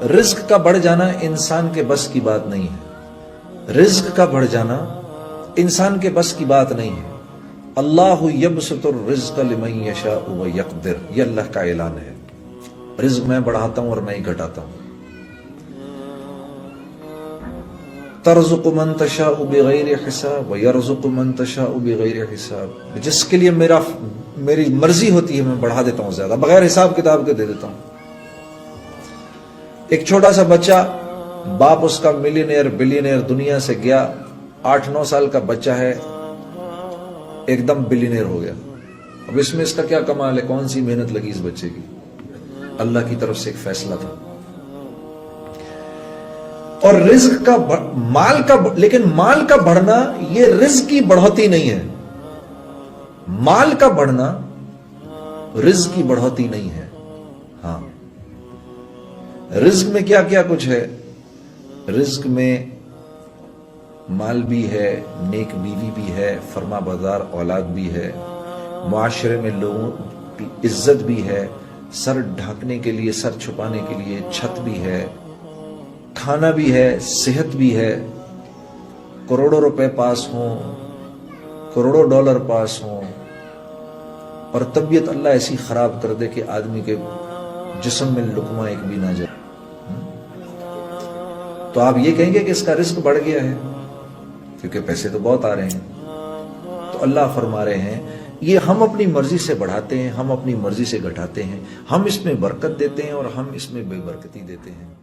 رزق کا بڑھ جانا انسان کے بس کی بات نہیں ہے، رزق کا بڑھ جانا انسان کے بس کی بات نہیں ہے۔ اللہ یبسط الرزق لمن یشاء ویقدر، یہ اللہ کا اعلان ہے، رزق میں بڑھاتا ہوں اور میں ہی گھٹاتا ہوں۔ ترزق من تشاء بغیر حساب ویرزق من تشاء بغیر حساب، جس کے لیے میری مرضی ہوتی ہے میں بڑھا دیتا ہوں زیادہ، بغیر حساب کتاب کے دے دیتا ہوں۔ ایک چھوٹا سا بچہ، باپ اس کا ملینئر بلینئر دنیا سے گیا، 8-9 سال کا بچہ ہے، ایک دم بلینئر ہو گیا۔ اب اس میں اس کا کیا کمال ہے، کون سی محنت لگی اس بچے کی؟ اللہ کی طرف سے ایک فیصلہ تھا۔ اور رزق کا لیکن مال کا بڑھنا یہ رزق کی بڑھوتی نہیں ہے، مال کا بڑھنا رزق کی بڑھوتی نہیں ہے۔ ہاں، رزق میں کیا کیا کچھ ہے؟ رزق میں مال بھی ہے، نیک بیوی بھی ہے، فرما بردار اولاد بھی ہے، معاشرے میں لوگوں کی عزت بھی ہے، سر ڈھانکنے کے لیے، سر چھپانے کے لیے چھت بھی ہے، کھانا بھی ہے، صحت بھی ہے، کروڑوں روپے پاس ہوں، کروڑوں ڈالر پاس ہوں، اور طبیعت اللہ ایسی خراب کر دے کہ آدمی کے جسم میں لقمہ ایک بھی نہ جائے، تو آپ یہ کہیں گے کہ اس کا رزق بڑھ گیا ہے کیونکہ پیسے تو بہت آ رہے ہیں۔ تو اللہ فرما رہے ہیں یہ ہم اپنی مرضی سے بڑھاتے ہیں، ہم اپنی مرضی سے گھٹاتے ہیں، ہم اس میں برکت دیتے ہیں اور ہم اس میں بے برکتی دیتے ہیں۔